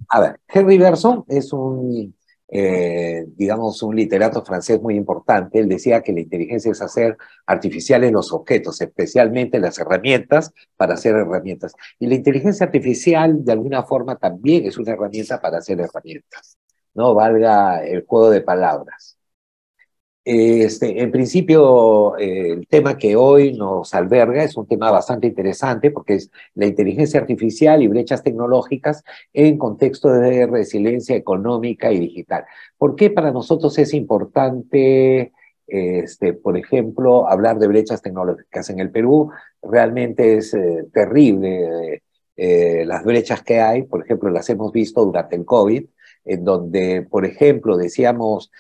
A ver, Henri Bergson es digamos, un literato francés muy importante. Él decía que la inteligencia es hacer artificiales los objetos, especialmente las herramientas para hacer herramientas. Y la inteligencia artificial, de alguna forma, también es una herramienta para hacer herramientas. No valga el juego de palabras. En principio, el tema que hoy nos alberga es un tema bastante interesante porque es la inteligencia artificial y brechas tecnológicas en contexto de resiliencia económica y digital. ¿Por qué para nosotros es importante, por ejemplo, hablar de brechas tecnológicas? En el Perú realmente es terrible las brechas que hay, por ejemplo, las hemos visto durante el COVID, en donde, por ejemplo, decíamos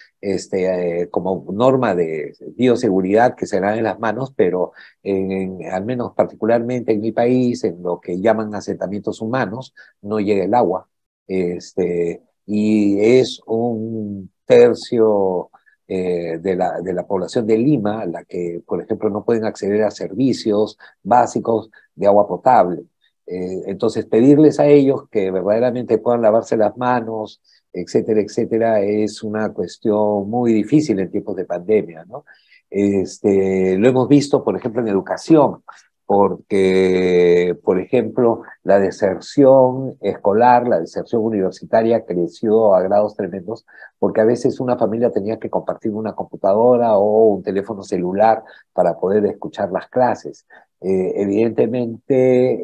como norma de bioseguridad que se dan en las manos, pero al menos particularmente en mi país, en lo que llaman asentamientos humanos, no llega el agua. Y es un tercio de la población de Lima la que, por ejemplo, no pueden acceder a servicios básicos de agua potable. Entonces, pedirles a ellos que verdaderamente puedan lavarse las manos, etcétera, etcétera, es una cuestión muy difícil en tiempos de pandemia, ¿no? Lo hemos visto, por ejemplo, en educación, porque, por ejemplo, la deserción escolar, la deserción universitaria creció a grados tremendos, porque a veces una familia tenía que compartir una computadora o un teléfono celular para poder escuchar las clases. Evidentemente,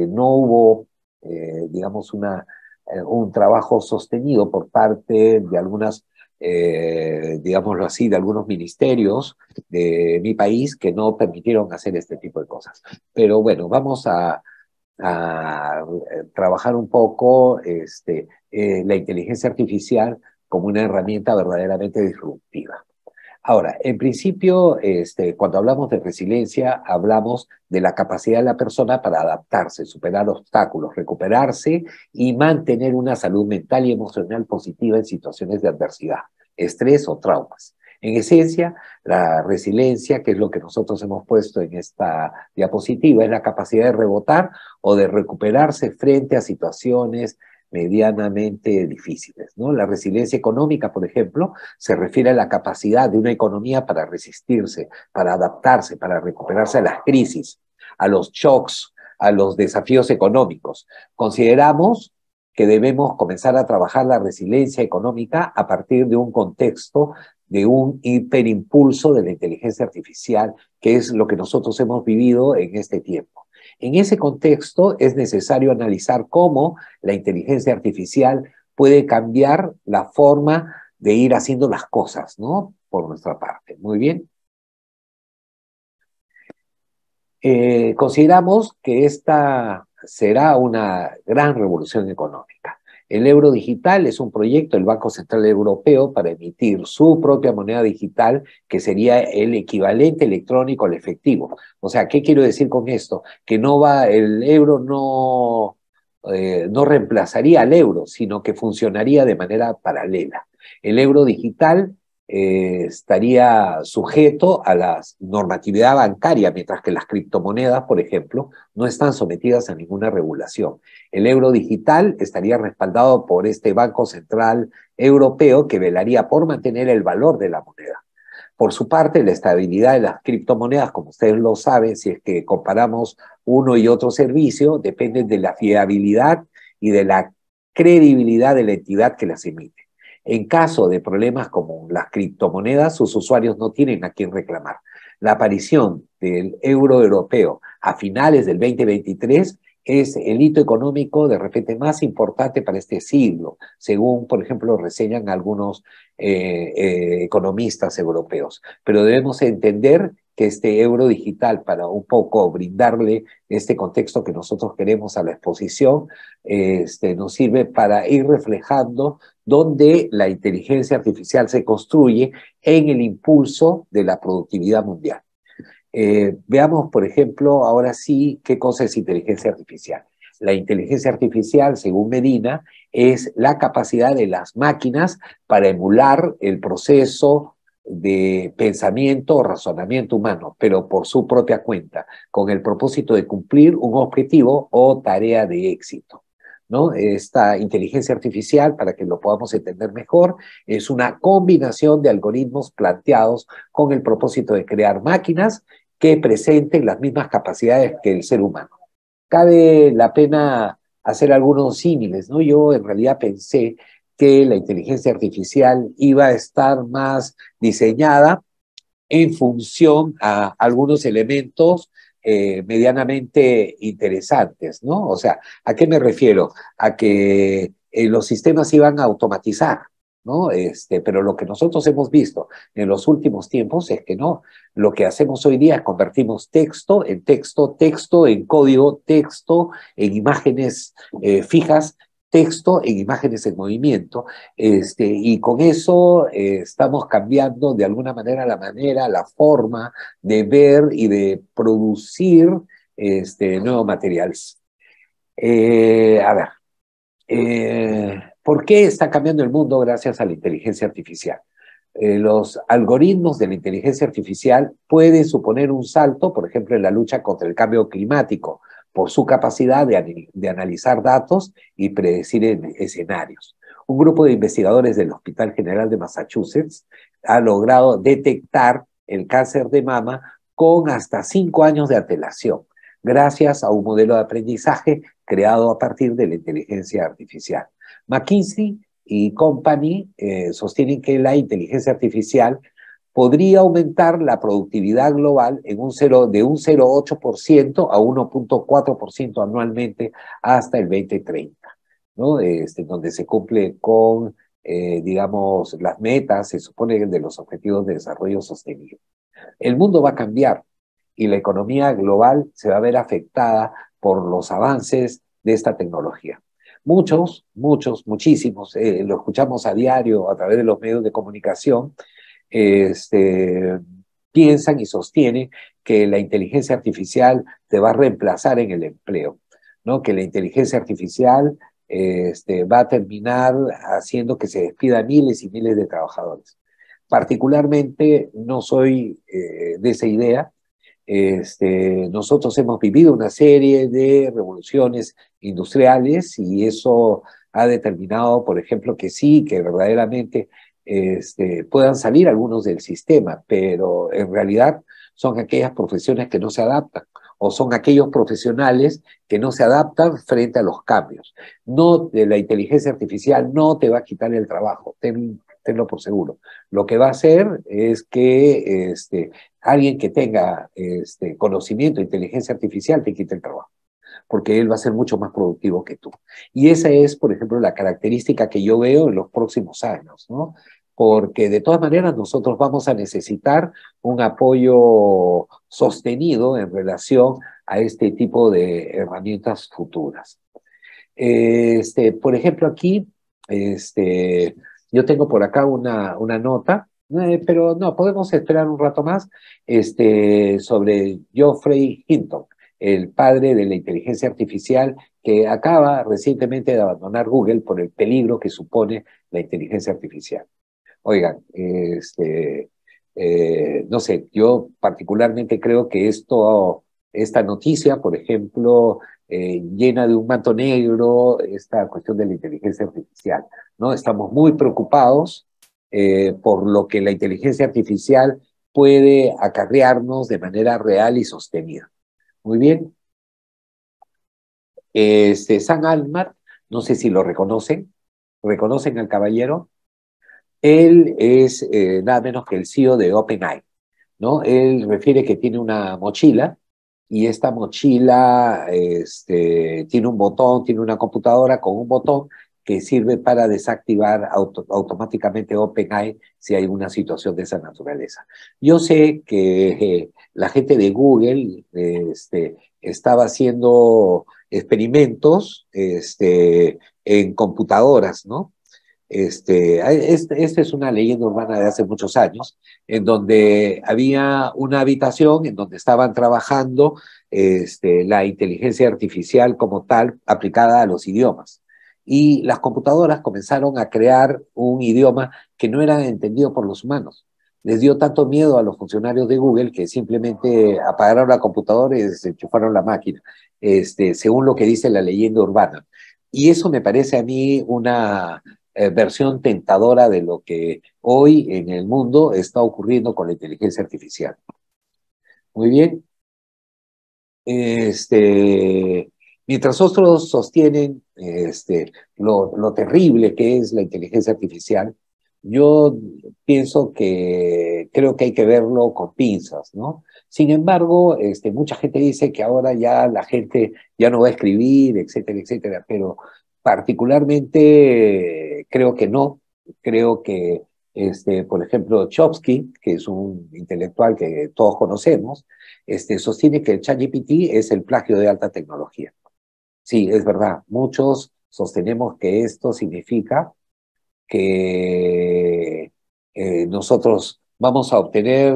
no hubo, digamos, un trabajo sostenido por parte de algunas, digámoslo así, de algunos ministerios de mi país que no permitieron hacer este tipo de cosas. Pero bueno, vamos a trabajar un poco la inteligencia artificial como una herramienta verdaderamente disruptiva. Ahora, en principio, cuando hablamos de resiliencia, hablamos de la capacidad de la persona para adaptarse, superar obstáculos, recuperarse y mantener una salud mental y emocional positiva en situaciones de adversidad, estrés o traumas. En esencia, la resiliencia, que es lo que nosotros hemos puesto en esta diapositiva, es la capacidad de rebotar o de recuperarse frente a situaciones medianamente difíciles, ¿no? La resiliencia económica, por ejemplo, se refiere a la capacidad de una economía para resistirse, para adaptarse, para recuperarse a las crisis, a los shocks, a los desafíos económicos. Consideramos que debemos comenzar a trabajar la resiliencia económica a partir de un contexto de un hiperimpulso de la inteligencia artificial, que es lo que nosotros hemos vivido en este tiempo. En ese contexto es necesario analizar cómo la inteligencia artificial puede cambiar la forma de ir haciendo las cosas, ¿no? Por nuestra parte. Muy bien. Consideramos que esta será una gran revolución económica. El euro digital es un proyecto del Banco Central Europeo para emitir su propia moneda digital, que sería el equivalente electrónico al efectivo. O sea, ¿qué quiero decir con esto? Que el euro no reemplazaría al euro, sino que funcionaría de manera paralela. El euro digital estaría sujeto a la normatividad bancaria, mientras que las criptomonedas, por ejemplo, no están sometidas a ninguna regulación. El euro digital estaría respaldado por este Banco Central Europeo que velaría por mantener el valor de la moneda. Por su parte, la estabilidad de las criptomonedas, como ustedes lo saben, si es que comparamos uno y otro servicio, depende de la fiabilidad y de la credibilidad de la entidad que las emite. En caso de problemas como las criptomonedas, sus usuarios no tienen a quién reclamar. La aparición del euro europeo a finales del 2023 es el hito económico de repente más importante para este siglo, según, por ejemplo, reseñan algunos economistas europeos. Pero debemos entender que este euro digital, para un poco brindarle este contexto que nosotros queremos a la exposición, nos sirve para ir reflejando dónde la inteligencia artificial se construye en el impulso de la productividad mundial. Veamos, por ejemplo, ahora sí, qué cosa es inteligencia artificial. La inteligencia artificial, según Medina, es la capacidad de las máquinas para emular el proceso de pensamiento o razonamiento humano, pero por su propia cuenta, con el propósito de cumplir un objetivo o tarea de éxito. ¿no? Esta inteligencia artificial, para que lo podamos entender mejor, es una combinación de algoritmos planteados con el propósito de crear máquinas que presenten las mismas capacidades que el ser humano. Cabe la pena hacer algunos símiles, ¿no? Yo en realidad pensé que la inteligencia artificial iba a estar más diseñada en función a algunos elementos medianamente interesantes, ¿no? O sea, ¿a qué me refiero? A que los sistemas iban a automatizar, ¿no? Pero lo que nosotros hemos visto en los últimos tiempos es que no. Lo que hacemos hoy día es convertimos texto en texto, texto en código, texto en imágenes fijas, texto en imágenes en movimiento, y con eso estamos cambiando de alguna manera, la forma de ver y de producir nuevos materiales. A ver, ¿por qué está cambiando el mundo gracias a la inteligencia artificial? Los algoritmos de la inteligencia artificial pueden suponer un salto, por ejemplo, en la lucha contra el cambio climático, por su capacidad de analizar datos y predecir escenarios. Un grupo de investigadores del Hospital General de Massachusetts ha logrado detectar el cáncer de mama con hasta 5 años de antelación, gracias a un modelo de aprendizaje creado a partir de la inteligencia artificial. McKinsey y Company sostienen que la inteligencia artificial podría aumentar la productividad global en de un 0,8% a 1,4% anualmente hasta el 2030, ¿no? Donde se cumple con, digamos, las metas, se supone, de los objetivos de desarrollo sostenible. El mundo va a cambiar y la economía global se va a ver afectada por los avances de esta tecnología. Muchísimos, lo escuchamos a diario a través de los medios de comunicación, piensan y sostienen que la inteligencia artificial te va a reemplazar en el empleo, ¿no? Que la inteligencia artificial va a terminar haciendo que se despidan miles y miles de trabajadores. Particularmente no soy de esa idea. Nosotros hemos vivido una serie de revoluciones industriales y eso ha determinado, por ejemplo, que sí, que verdaderamente puedan salir algunos del sistema, pero en realidad son aquellas profesiones que no se adaptan o son aquellos profesionales que no se adaptan frente a los cambios. No, la inteligencia artificial no te va a quitar el trabajo, tenlo por seguro. Lo que va a hacer es que alguien que tenga conocimiento de inteligencia artificial te quite el trabajo, porque él va a ser mucho más productivo que tú. Y esa es, por ejemplo, la característica que yo veo en los próximos años, ¿no? Porque de todas maneras nosotros vamos a necesitar un apoyo sostenido en relación a este tipo de herramientas futuras. Por ejemplo, aquí, yo tengo por acá una nota, pero no, podemos esperar un rato más, sobre Geoffrey Hinton, el padre de la inteligencia artificial que acaba recientemente de abandonar Google por el peligro que supone la inteligencia artificial. Oigan, no sé, yo particularmente creo que esta noticia, por ejemplo, llena de un manto negro esta cuestión de la inteligencia artificial, ¿no? Estamos muy preocupados por lo que la inteligencia artificial puede acarrearnos de manera real y sostenida. Muy bien. Sam Altman, no sé si lo reconocen. ¿Reconocen al caballero? Él es nada menos que el CEO de OpenAI, ¿no? Él refiere que tiene una mochila y esta mochila tiene un botón, tiene una computadora con un botón que sirve para desactivar automáticamente OpenAI si hay una situación de esa naturaleza. Yo sé que la gente de Google estaba haciendo experimentos en computadoras, ¿no? Esta es una leyenda urbana de hace muchos años, en donde había una habitación en donde estaban trabajando la inteligencia artificial como tal aplicada a los idiomas. Y las computadoras comenzaron a crear un idioma que no era entendido por los humanos. Les dio tanto miedo a los funcionarios de Google que simplemente apagaron la computadora y desenchufaron la máquina, según lo que dice la leyenda urbana. Y eso me parece a mí una versión tentadora de lo que hoy en el mundo está ocurriendo con la inteligencia artificial. Muy bien. Este, mientras otros sostienen lo terrible que es la inteligencia artificial, yo pienso que creo que hay que verlo con pinzas, ¿no? Sin embargo, mucha gente dice que ahora ya la gente ya no va a escribir, etcétera, etcétera, pero particularmente creo que no. Creo que, por ejemplo, Chomsky, que es un intelectual que todos conocemos, sostiene que el ChatGPT es el plagio de alta tecnología. Sí, es verdad. Muchos sostenemos que esto significa que nosotros vamos a obtener,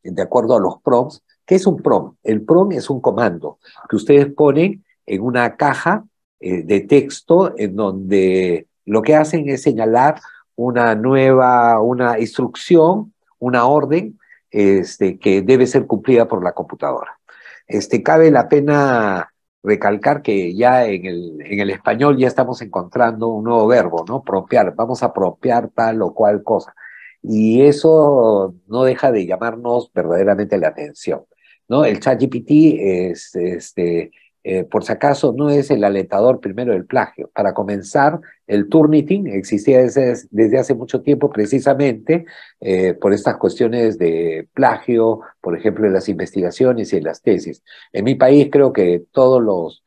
de acuerdo a los prompts, ¿qué es un prompt? El prompt es un comando que ustedes ponen en una caja de texto en donde lo que hacen es señalar una instrucción, una orden, que debe ser cumplida por la computadora. Cabe la pena recalcar que ya en el español ya estamos encontrando un nuevo verbo, ¿no? Propiar, vamos a propiar tal o cual cosa. Y eso no deja de llamarnos verdaderamente la atención, ¿no? El ChatGPT es, por si acaso, no es el alentador primero del plagio. Para comenzar, el Turnitin existía desde hace mucho tiempo precisamente por estas cuestiones de plagio, por ejemplo, en las investigaciones y en las tesis. En mi país creo que todos los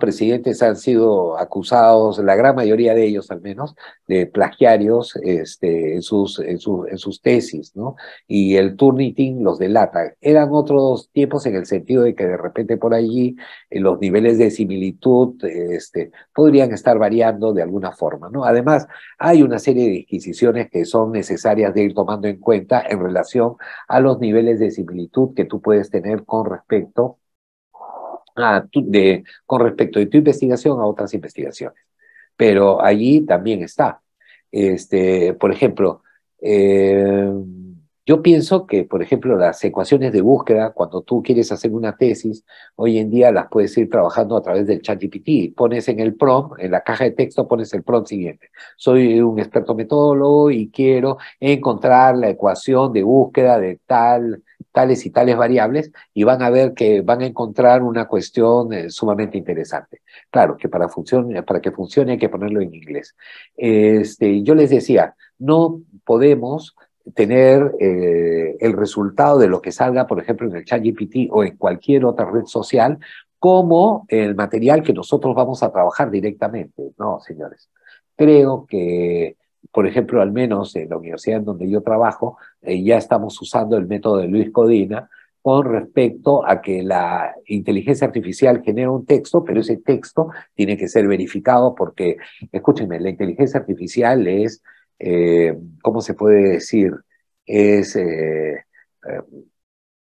presidentes han sido acusados, la gran mayoría de ellos al menos, de plagiarios en sus tesis, ¿no? Y el Turnitin los delata. Eran otros tiempos en el sentido de que de repente por allí los niveles de similitud podrían estar variando de alguna forma, ¿no? Además, hay una serie de disquisiciones que son necesarias de ir tomando en cuenta en relación a los niveles de similitud que tú puedes tener con respecto de tu investigación a otras investigaciones. Pero allí también está. Por ejemplo, eh, yo pienso que, por ejemplo, las ecuaciones de búsqueda, cuando tú quieres hacer una tesis, hoy en día las puedes ir trabajando a través del ChatGPT. Pones en el prompt, en la caja de texto, pones el prompt siguiente. Soy un experto metodólogo y quiero encontrar la ecuación de búsqueda de tales y tales variables, y van a ver que van a encontrar una cuestión sumamente interesante. Claro, que para que funcione hay que ponerlo en inglés. Yo les decía, no podemos tener el resultado de lo que salga, por ejemplo, en el ChatGPT o en cualquier otra red social, como el material que nosotros vamos a trabajar directamente. No, señores. Creo que, por ejemplo, al menos en la universidad en donde yo trabajo, ya estamos usando el método de Luis Codina con respecto a que la inteligencia artificial genera un texto, pero ese texto tiene que ser verificado porque, escúchenme, la inteligencia artificial es, ¿cómo se puede decir? Es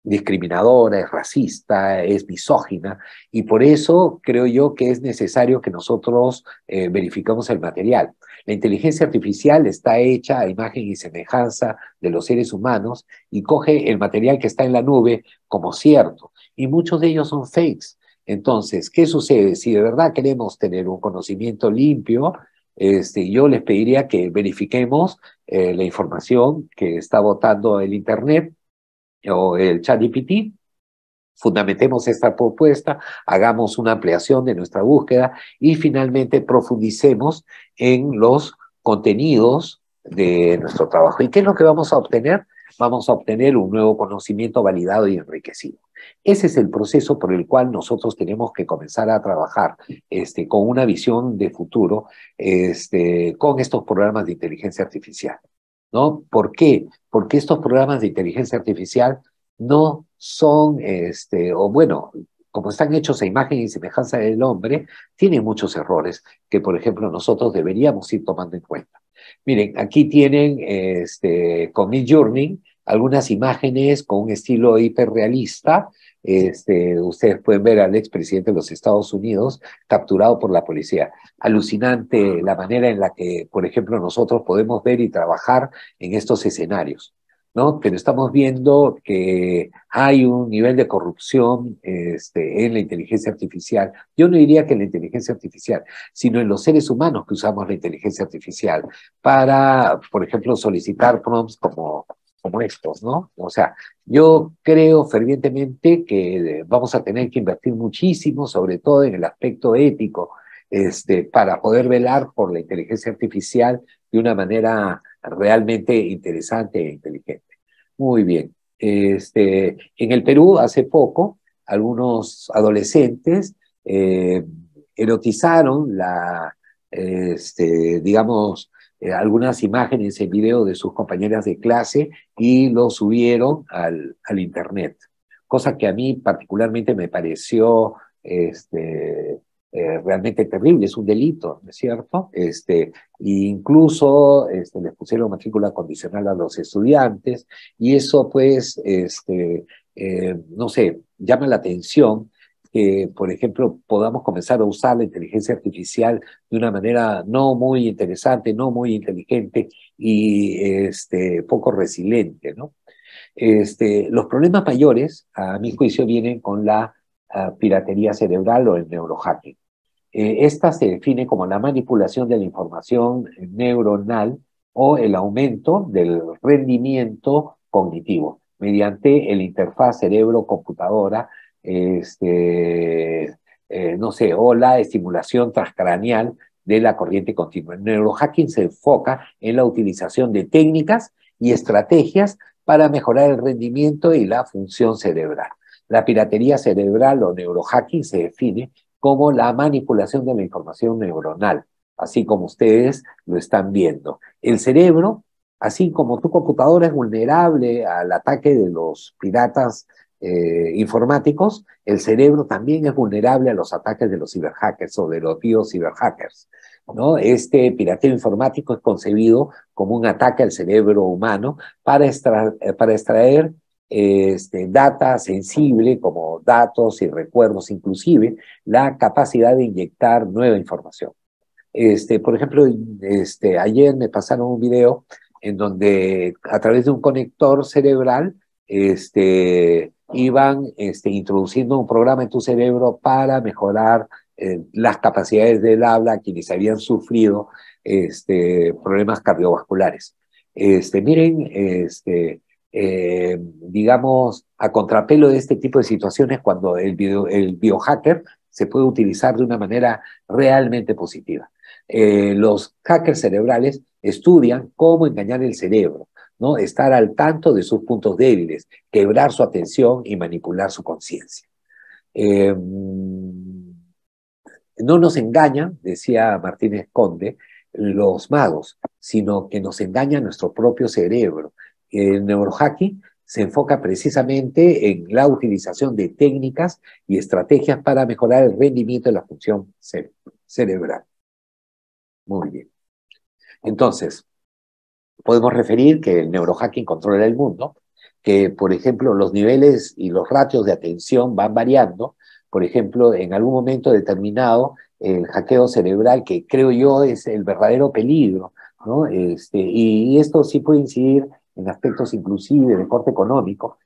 discriminadora, es racista, es misógina, y por eso creo yo que es necesario que nosotros verifiquemos el material. La inteligencia artificial está hecha a imagen y semejanza de los seres humanos y coge el material que está en la nube como cierto, y muchos de ellos son fakes. Entonces, ¿qué sucede? Si de verdad queremos tener un conocimiento limpio, yo les pediría que verifiquemos la información que está botando el Internet o el ChatGPT, fundamentemos esta propuesta, hagamos una ampliación de nuestra búsqueda y finalmente profundicemos en los contenidos de nuestro trabajo. ¿Y qué es lo que vamos a obtener? Vamos a obtener un nuevo conocimiento validado y enriquecido. Ese es el proceso por el cual nosotros tenemos que comenzar a trabajar con una visión de futuro con estos programas de inteligencia artificial, ¿no? ¿Por qué? Porque estos programas de inteligencia artificial no son, o bueno, como están hechos a imagen y semejanza del hombre, tienen muchos errores que, por ejemplo, nosotros deberíamos ir tomando en cuenta. Miren, aquí tienen con Midjourney algunas imágenes con un estilo hiperrealista. Ustedes pueden ver al expresidente de los Estados Unidos capturado por la policía. Alucinante la manera en la que, por ejemplo, nosotros podemos ver y trabajar en estos escenarios. ¿no? Pero estamos viendo que hay un nivel de corrupción en la inteligencia artificial. Yo no diría que en la inteligencia artificial, sino en los seres humanos que usamos la inteligencia artificial para, por ejemplo, solicitar prompts como estos, ¿no? O sea, yo creo fervientemente que vamos a tener que invertir muchísimo, sobre todo en el aspecto ético, para poder velar por la inteligencia artificial de una manera realmente interesante e inteligente. Muy bien. En el Perú, hace poco, algunos adolescentes eh, erotizaron digamos, algunas imágenes en video de sus compañeras de clase y lo subieron al Internet. Cosa que a mí particularmente me pareció realmente terrible, es un delito, ¿no es cierto? E incluso les pusieron matrícula condicional a los estudiantes y eso pues, no sé, llama la atención que, por ejemplo, podamos comenzar a usar la inteligencia artificial de una manera no muy interesante, no muy inteligente y poco resiliente, ¿no? Los problemas mayores, a mi juicio, vienen con la piratería cerebral o el neurohacking. Esta se define como la manipulación de la información neuronal o el aumento del rendimiento cognitivo mediante el interfaz cerebro-computadora, no sé, o la estimulación transcraneal de la corriente continua. El neurohacking se enfoca en la utilización de técnicas y estrategias para mejorar el rendimiento y la función cerebral. La piratería cerebral o neurohacking se define como la manipulación de la información neuronal, así como ustedes lo están viendo. El cerebro, así como tu computadora es vulnerable al ataque de los piratas informáticos, el cerebro también es vulnerable a los ataques de los ciberhackers o de los biociberhackers, ¿no? Este pirateo informático es concebido como un ataque al cerebro humano para extraer data sensible como datos y recuerdos, inclusive la capacidad de inyectar nueva información. Por ejemplo, ayer me pasaron un video en donde a través de un conector cerebral iban introduciendo un programa en tu cerebro para mejorar las capacidades del habla a quienes habían sufrido problemas cardiovasculares. Miren, digamos, a contrapelo de este tipo de situaciones, cuando el biohacker se puede utilizar de una manera realmente positiva. Los hackers cerebrales estudian cómo engañar el cerebro, ¿no? Estar al tanto de sus puntos débiles, quebrar su atención y manipular su conciencia. No nos engañan, decía Martínez Conde, los magos, sino que nos engaña nuestro propio cerebro. El neurohacking se enfoca precisamente en la utilización de técnicas y estrategias para mejorar el rendimiento de la función cerebral. Muy bien. Entonces, podemos referir que el neurohacking controla el mundo, que, por ejemplo, los niveles y los ratios de atención van variando. Por ejemplo, en algún momento determinado, el hackeo cerebral, que creo yo es el verdadero peligro, ¿no? Y esto sí puede incidir en aspectos inclusive de corte económico,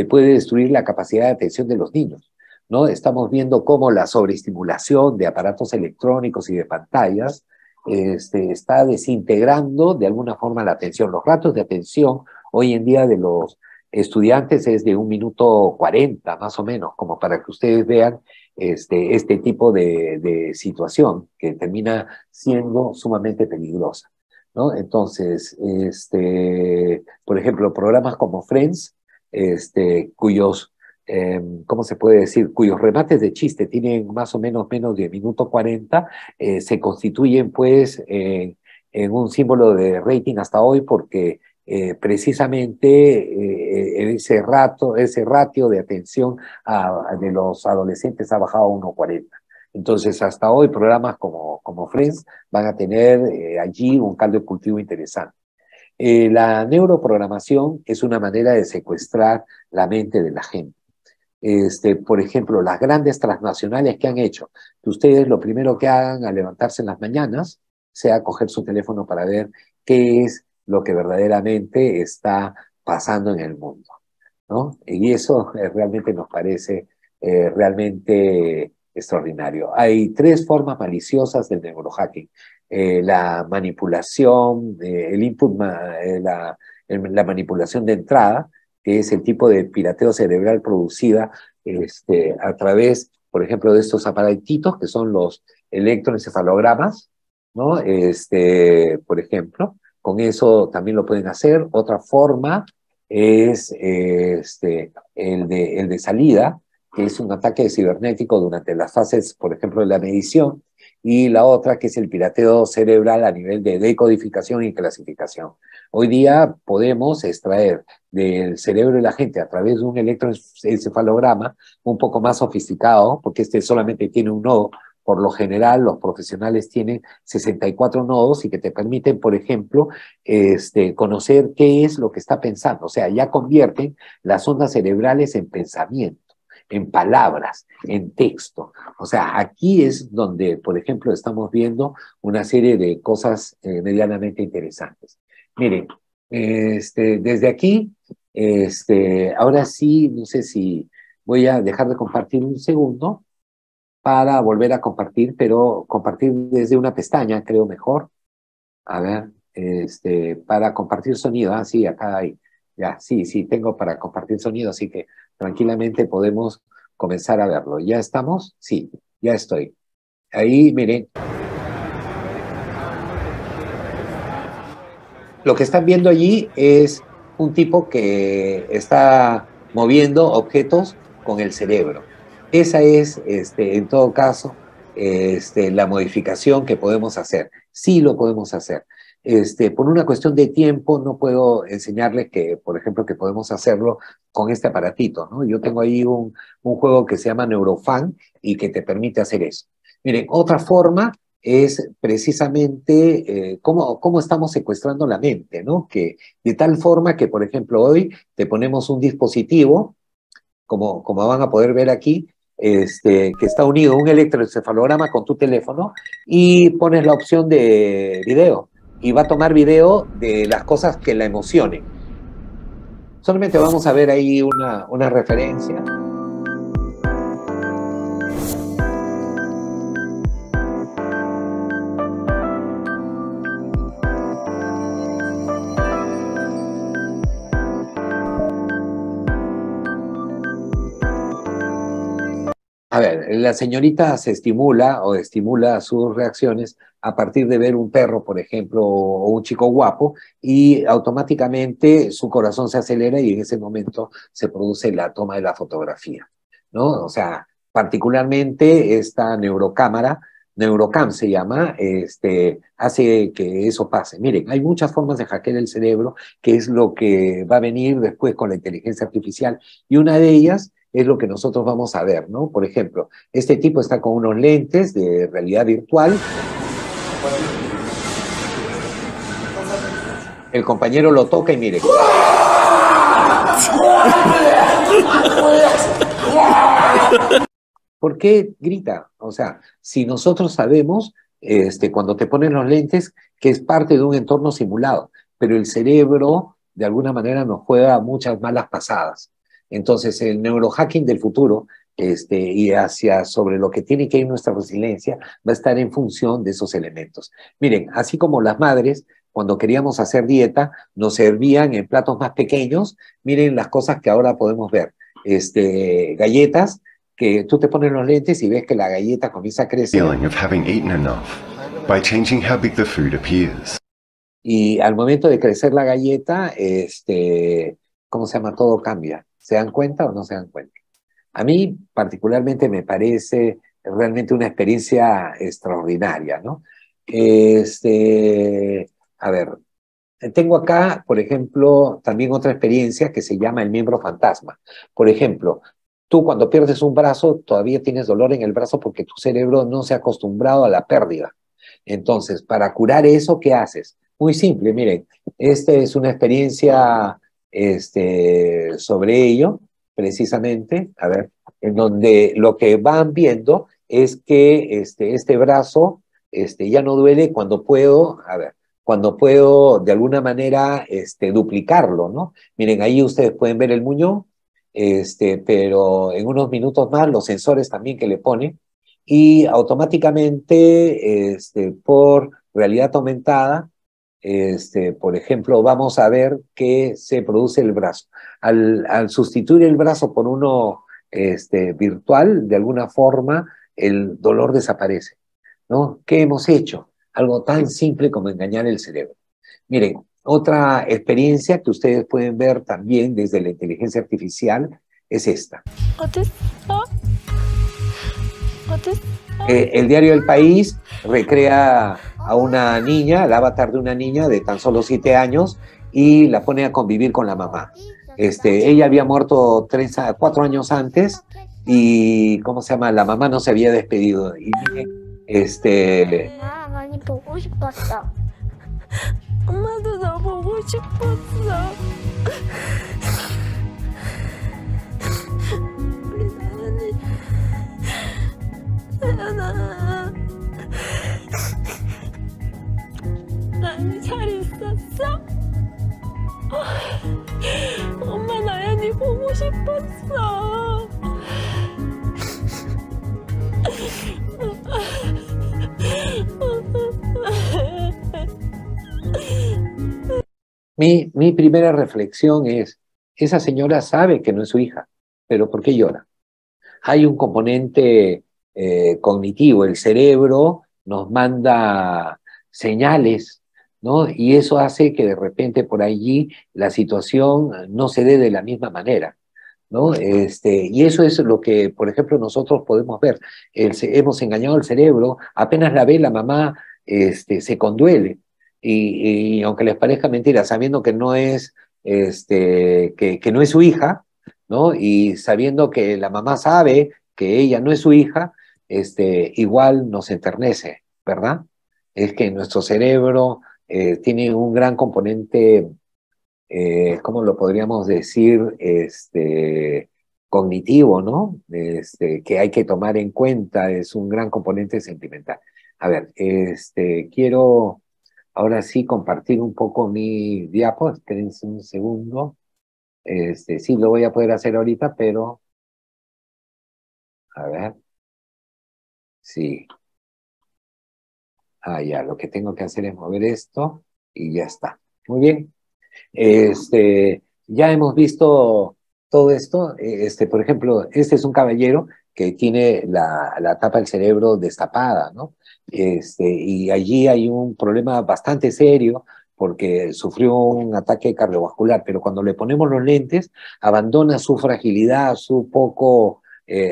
puede destruir la capacidad de atención de los niños, ¿no? Estamos viendo cómo la sobreestimulación de aparatos electrónicos y de pantallas está desintegrando de alguna forma la atención. Los ratos de atención hoy en día de los estudiantes es de 1 minuto 40, más o menos, como para que ustedes vean este tipo de situación que termina siendo sumamente peligrosa, ¿no? Entonces, por ejemplo, programas como Friends, cuyos ¿cómo se puede decir? Cuyos remates de chiste tienen más o menos de 1 minuto 40, se constituyen pues en un símbolo de rating hasta hoy porque precisamente ese ratio de atención de los adolescentes ha bajado a 1,40. Entonces, hasta hoy programas como Friends van a tener allí un caldo de cultivo interesante. La neuroprogramación es una manera de secuestrar la mente de la gente. Por ejemplo, las grandes transnacionales que han hecho, que ustedes lo primero que hagan al levantarse en las mañanas sea coger su teléfono para ver qué es lo que verdaderamente está pasando en el mundo, ¿no? Y eso realmente nos parece realmente extraordinario. Hay tres formas maliciosas del neurohacking. La manipulación, el input, la manipulación de entrada, que es el tipo de pirateo cerebral producida a través, por ejemplo, de estos aparatitos que son los electroencefalogramas, ¿no? Por ejemplo, con eso también lo pueden hacer. Otra forma es el de salida, que es un ataque cibernético durante las fases, por ejemplo, de la medición, y la otra que es el pirateo cerebral a nivel de decodificación y clasificación. Hoy día podemos extraer del cerebro de la gente a través de un electroencefalograma un poco más sofisticado, porque este solamente tiene un nodo. Por lo general, los profesionales tienen 64 nodos y que te permiten, por ejemplo, conocer qué es lo que está pensando. O sea, ya convierten las ondas cerebrales en pensamiento, en palabras, en texto. O sea, aquí es donde, por ejemplo, estamos viendo una serie de cosas medianamente interesantes. Miren, desde aquí, ahora sí, no sé si voy a dejar de compartir un segundo para volver a compartir, pero compartir desde una pestaña, creo mejor. A ver, para compartir sonido. Ah, sí, acá hay. Ya, sí, sí, tengo para compartir sonido, así que tranquilamente podemos comenzar a verlo. ¿Ya estamos? Sí, ya estoy. Ahí, miren, lo que están viendo allí es un tipo que está moviendo objetos con el cerebro. Esa es, en todo caso, la modificación que podemos hacer. Sí lo podemos hacer. Por una cuestión de tiempo, no puedo enseñarles que, por ejemplo, que podemos hacerlo con este aparatito, ¿no? Yo tengo ahí un juego que se llama Neurofan y que te permite hacer eso. Miren, otra forma es precisamente cómo estamos secuestrando la mente, ¿no? Que de tal forma que, por ejemplo, hoy te ponemos un dispositivo, como van a poder ver aquí, que está unido a un electroencefalograma con tu teléfono y pones la opción de video y va a tomar video de las cosas que la emocionen. Solamente vamos a ver ahí una referencia. A ver, la señorita se estimula o estimula sus reacciones a partir de ver un perro, por ejemplo, o un chico guapo, y automáticamente su corazón se acelera y en ese momento se produce la toma de la fotografía, ¿no? O sea, particularmente esta neurocámara, Neurocam se llama, hace que eso pase. Miren, hay muchas formas de hackear el cerebro, que es lo que va a venir después con la inteligencia artificial, y una de ellas es lo que nosotros vamos a ver, ¿no? Por ejemplo, este tipo está con unos lentes de realidad virtual. El compañero lo toca y mire. ¿Por qué grita? O sea, si nosotros sabemos, cuando te ponen los lentes, que es parte de un entorno simulado, pero el cerebro de alguna manera nos juega muchas malas pasadas. Entonces, el neurohacking del futuro, y hacia sobre lo que tiene que ir nuestra resiliencia, va a estar en función de esos elementos. Miren, así como las madres, cuando queríamos hacer dieta, nos servían en platos más pequeños, miren las cosas que ahora podemos ver. Galletas, que tú te pones los lentes y ves que la galleta comienza a crecer. Y al momento de crecer la galleta, ¿cómo se llama? Todo cambia. ¿Se dan cuenta o no se dan cuenta? A mí particularmente me parece realmente una experiencia extraordinaria, ¿no? A ver, tengo acá, por ejemplo, también otra experiencia que se llama el miembro fantasma. Por ejemplo, tú cuando pierdes un brazo, todavía tienes dolor en el brazo porque tu cerebro no se ha acostumbrado a la pérdida. Entonces, para curar eso, ¿qué haces? Muy simple, miren, esta es una experiencia sobre ello, precisamente, a ver, en donde lo que van viendo es que este brazo ya no duele cuando puedo, a ver, cuando puedo de alguna manera duplicarlo, ¿no? Miren, ahí ustedes pueden ver el muñón, pero en unos minutos más los sensores también que le pone y automáticamente por realidad aumentada, por ejemplo, vamos a ver que se produce el brazo. Al sustituir el brazo por uno virtual, de alguna forma, el dolor desaparece, ¿no? ¿Qué hemos hecho? Algo tan simple como engañar el cerebro. Miren, otra experiencia que ustedes pueden ver también desde la inteligencia artificial es esta. El diario El País recrea a una niña, el avatar de una niña de tan solo 7 años, y la pone a convivir con la mamá. Ella había muerto 4 años antes y, ¿cómo se llama? La mamá no se había despedido. Y miren, 많이 보고 싶었어. 엄마도 나 보고 싶었어. 우리 나연이, 나연아, 나연이 잘 있었어? 엄마 나연이 보고 싶었어. mi primera reflexión es, esa señora sabe que no es su hija, pero ¿por qué llora? Hay un componente cognitivo, el cerebro nos manda señales, ¿no? Y eso hace que de repente por allí la situación no se dé de la misma manera, ¿no? Y eso es lo que, por ejemplo, nosotros podemos ver. Hemos engañado al cerebro, apenas la ve la mamá, se conduele. Y aunque les parezca mentira, sabiendo que no es, que no es su hija, ¿no? Y sabiendo que la mamá sabe que ella no es su hija, igual nos enternece, ¿verdad? Es que nuestro cerebro tiene un gran componente, ¿cómo lo podríamos decir? Cognitivo, ¿no? Que hay que tomar en cuenta, es un gran componente sentimental. A ver, quiero ahora sí compartir un poco mi diapo, espérense un segundo. Sí, lo voy a poder hacer ahorita, pero, a ver, sí. Ah, ya, lo que tengo que hacer es mover esto y ya está. Muy bien. Ya hemos visto todo esto. Por ejemplo, este es un caballero que tiene la tapa del cerebro destapada, ¿no? Y allí hay un problema bastante serio porque sufrió un ataque cardiovascular, pero cuando le ponemos los lentes, abandona su fragilidad, su poco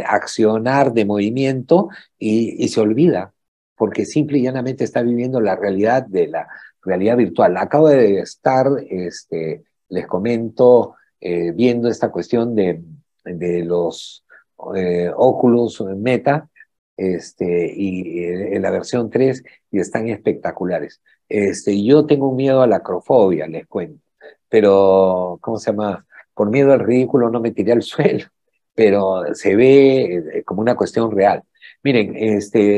accionar de movimiento y se olvida, porque simple y llanamente está viviendo la realidad de la realidad virtual. Acabo de estar, les comento, viendo esta cuestión de los Oculus Meta, y en la versión 3 y están espectaculares. Yo tengo un miedo a la acrofobia, les cuento, pero, ¿cómo se llama? Por miedo al ridículo no me tiré al suelo, pero se ve como una cuestión real. Miren,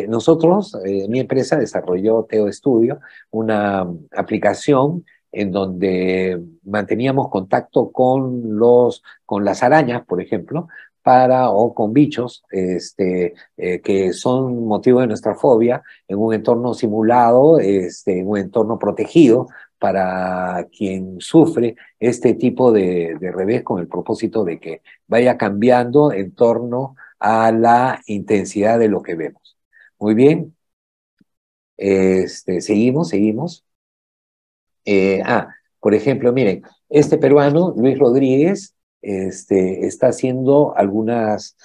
nosotros, mi empresa desarrolló Teo Studio, una aplicación en donde manteníamos contacto con las arañas, por ejemplo, o con bichos que son motivo de nuestra fobia en un entorno simulado, en un entorno protegido para quien sufre este tipo de revés con el propósito de que vaya cambiando en torno a la intensidad de lo que vemos. Muy bien, seguimos. Por ejemplo, miren, este peruano, Luis Rodríguez, está haciendo algunos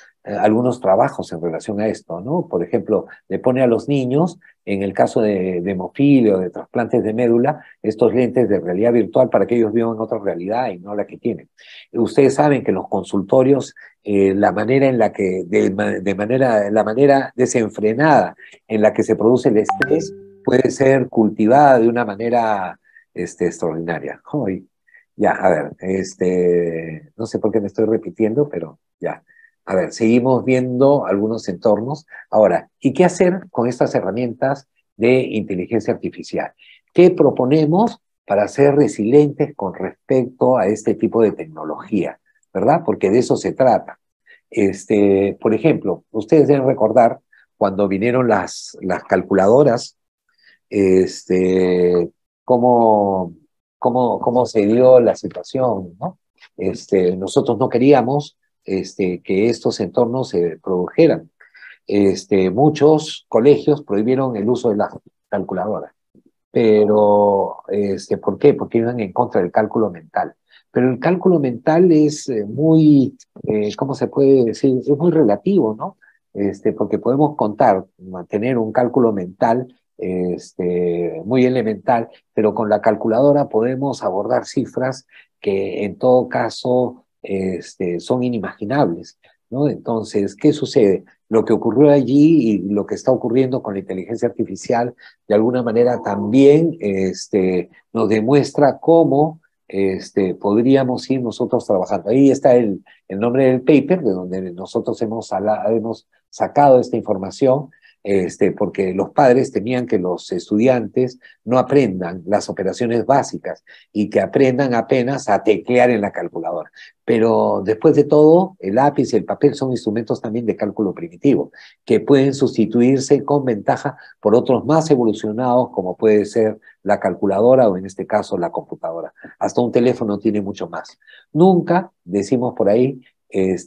trabajos en relación a esto, ¿no? Por ejemplo, le pone a los niños, en el caso de hemofilia o de trasplantes de médula, estos lentes de realidad virtual para que ellos vivan otra realidad y no la que tienen. Ustedes saben que en los consultorios, la manera en la que, la manera desenfrenada en la que se produce el estrés puede ser cultivada de una manera extraordinaria. Hoy, ya, a ver, no sé por qué me estoy repitiendo, pero ya. A ver, seguimos viendo algunos entornos. Ahora, ¿y qué hacer con estas herramientas de inteligencia artificial? ¿Qué proponemos para ser resilientes con respecto a este tipo de tecnología? ¿Verdad? Porque de eso se trata. Por ejemplo, ustedes deben recordar cuando vinieron las calculadoras, cómo, cómo se dio la situación, ¿no? Nosotros no queríamos que estos entornos se produjeran. Muchos colegios prohibieron el uso de las calculadoras. Pero, ¿por qué? Porque iban en contra del cálculo mental. Pero el cálculo mental es muy, ¿cómo se puede decir? Es muy relativo, ¿no? Porque podemos contar, mantener un cálculo mental muy elemental, pero con la calculadora podemos abordar cifras que en todo caso son inimaginables, ¿no? Entonces, ¿qué sucede? Lo que ocurrió allí y lo que está ocurriendo con la inteligencia artificial de alguna manera también nos demuestra cómo podríamos ir nosotros trabajando. Ahí está el nombre del paper, de donde nosotros hemos sacado esta información, porque los padres temían que los estudiantes no aprendan las operaciones básicas y que aprendan apenas a teclear en la calculadora. Pero después de todo, el lápiz y el papel son instrumentos también de cálculo primitivo, que pueden sustituirse con ventaja por otros más evolucionados, como puede ser la calculadora o en este caso la computadora. Hasta un teléfono tiene mucho más. Nunca, decimos por ahí,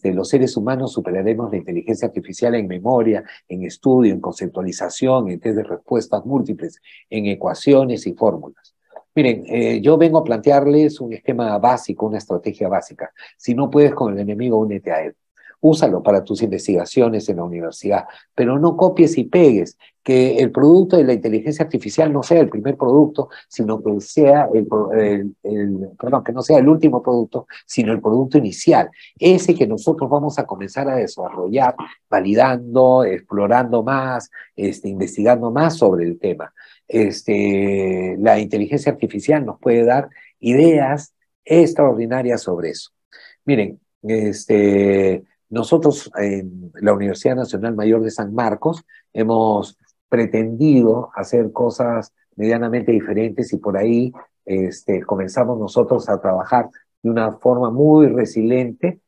los seres humanos superaremos la inteligencia artificial en memoria, en estudio, en conceptualización, en test de respuestas múltiples, en ecuaciones y fórmulas. Miren, yo vengo a plantearles un esquema básico, una estrategia básica. Si no puedes con el enemigo, únete a él. Úsalo para tus investigaciones en la universidad, pero no copies y pegues. Que el producto de la inteligencia artificial no sea el primer producto, sino que sea perdón, que no sea el último producto, sino el producto inicial. Ese que nosotros vamos a comenzar a desarrollar, validando, explorando más, investigando más sobre el tema. La inteligencia artificial nos puede dar ideas extraordinarias sobre eso. Miren, nosotros en la Universidad Nacional Mayor de San Marcos hemos pretendido hacer cosas medianamente diferentes y por ahí comenzamos nosotros a trabajar de una forma muy resiliente,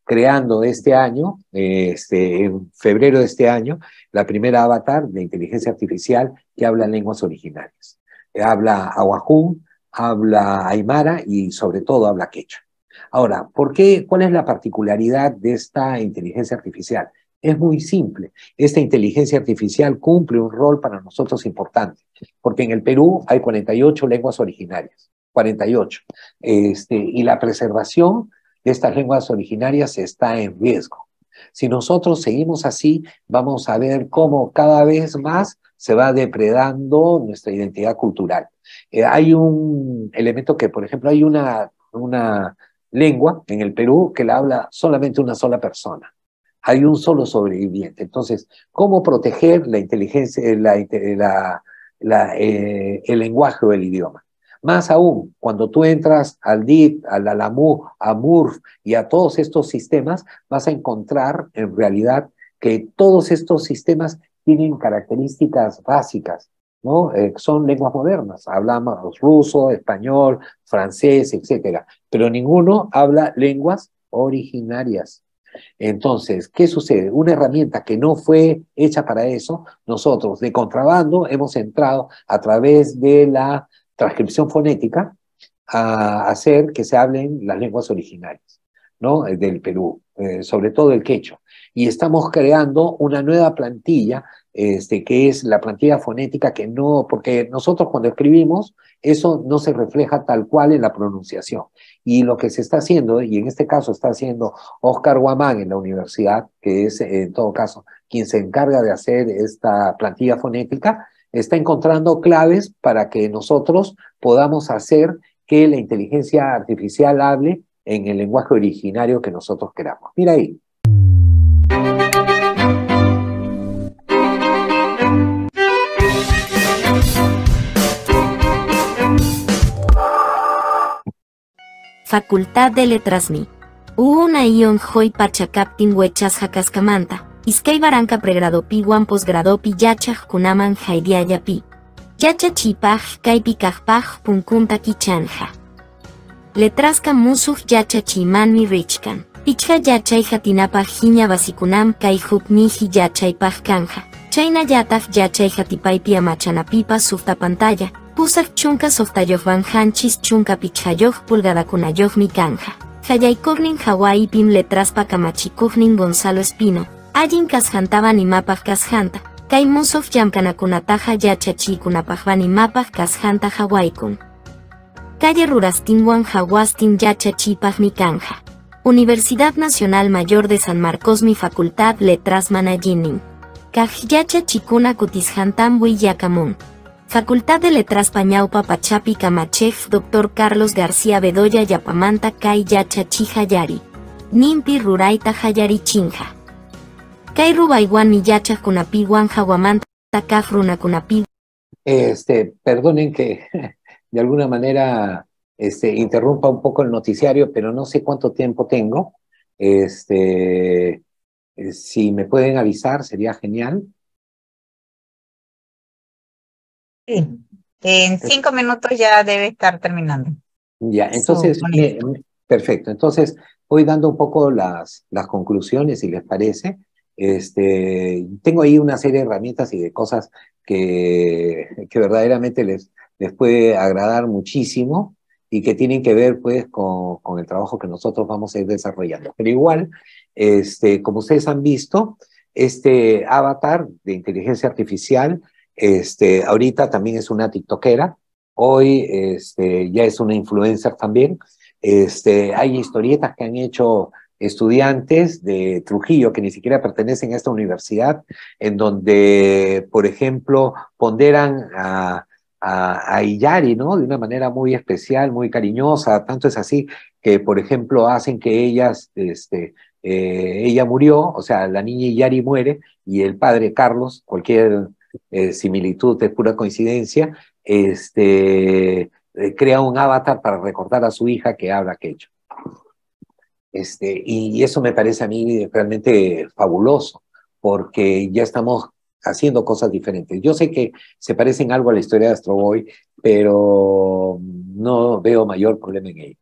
creando este año, en febrero de este año, la primera avatar de inteligencia artificial que habla lenguas originarias. Habla ahuajún, habla aymara y sobre todo habla quechua. Ahora, ¿cuál es la particularidad de esta inteligencia artificial? Es muy simple. Esta inteligencia artificial cumple un rol para nosotros importante, porque en el Perú hay 48 lenguas originarias, 48. Y la preservación de estas lenguas originarias está en riesgo. Si nosotros seguimos así, vamos a ver cómo cada vez más se va depredando nuestra identidad cultural. Hay un elemento que, por ejemplo, hay una lengua en el Perú que la habla solamente una sola persona. Hay un solo sobreviviente. Entonces, ¿cómo proteger la inteligencia, el lenguaje o el idioma? Más aún, cuando tú entras al DIT, al Alamu, a MURF y a todos estos sistemas, vas a encontrar en realidad que todos estos sistemas tienen características básicas, ¿no? Son lenguas modernas, hablamos ruso, español, francés, etcétera, pero ninguno habla lenguas originarias. Entonces, ¿qué sucede? Una herramienta que no fue hecha para eso, nosotros de contrabando hemos entrado a través de la transcripción fonética a hacer que se hablen las lenguas originarias, ¿no? Del Perú, sobre todo el quechua. Y estamos creando una nueva plantilla, que es la plantilla fonética que no, porque nosotros cuando escribimos, eso no se refleja tal cual en la pronunciación. Y lo que se está haciendo, y en este caso está haciendo Oscar Guamán en la universidad, que es en todo caso quien se encarga de hacer esta plantilla fonética, está encontrando claves para que nosotros podamos hacer que la inteligencia artificial hable en el lenguaje originario que nosotros queramos. Mira ahí. Facultad de Letras Mi. Una ion hoy pachacaptin huechas jacascamanta. Iskay baranca pregrado pi wan posgrado pi yachaj kunaman jaidia yapi. Yachachipaj kaypikajpaj punkunta kichanja. Letraska musuj yachachimani richkan. Pichha yachay hatinapaj hiña basikunam kay hukniji yachaypaj kanja. Chayna yataj yachay hatipaypi amachanapipa sufta pantalla. Pusak chunka softayohvan hanchis chunka pichhayoh pulgadakunayohmi kanja. Hayaykognin Hawaii-pim letraspa kamachikugnin Gonzalo Espino. Allin kashantaban imapaj kashanta. Kay musuj llamkanakunataja yachachikunapajban imapaj kashanta Hawaii-kun. Calle Rurastinwan Hawastin yachachipajmi kanja. Universidad Nacional Mayor de San Marcos mi Facultad Letras Manallinin. Kaj yachachikuna kutishantamwi yakamun. Facultad de Letras Pañaupa Pachapi Kamachef Dr. Carlos García Bedoya Yapamanta Kai Yachachi Hayari. Nimpi Ruraita Hayari Chinja. Kai Rubaiwan mi Yachach Kunapiwan Hawamanta Kafruna Kunapi. Perdonen que de alguna manera interrumpa un poco el noticiario, pero no sé cuánto tiempo tengo. Si me pueden avisar, sería genial. Sí, en 5 minutos ya debe estar terminando. Ya, entonces, perfecto. Entonces, voy dando un poco las conclusiones, si les parece. Tengo ahí una serie de herramientas y de cosas que verdaderamente les puede agradar muchísimo y que tienen que ver, pues, con el trabajo que nosotros vamos a ir desarrollando. Pero igual, como ustedes han visto, este avatar de inteligencia artificial ahorita también es una tiktokera, hoy ya es una influencer también. Hay historietas que han hecho estudiantes de Trujillo que ni siquiera pertenecen a esta universidad, en donde, por ejemplo, ponderan a Illari, ¿no? De una manera muy especial, muy cariñosa. Tanto es así que, por ejemplo, hacen que ella murió, o sea, la niña Illari muere, y el padre Carlos, cualquier similitud es pura coincidencia, crea un avatar para recordar a su hija que habla quechua. Y eso me parece a mí realmente fabuloso, porque ya estamos haciendo cosas diferentes. Yo sé que se parecen algo a la historia de Astro Boy, pero no veo mayor problema en ello.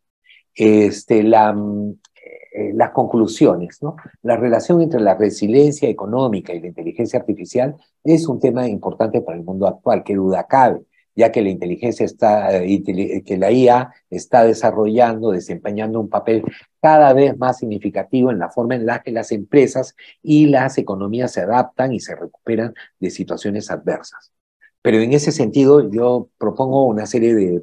Las conclusiones, ¿no? La relación entre la resiliencia económica y la inteligencia artificial es un tema importante para el mundo actual, que duda cabe, ya que la inteligencia que la IA está desarrollando, desempeñando un papel cada vez más significativo en la forma en la que las empresas y las economías se adaptan y se recuperan de situaciones adversas. Pero en ese sentido, yo propongo una serie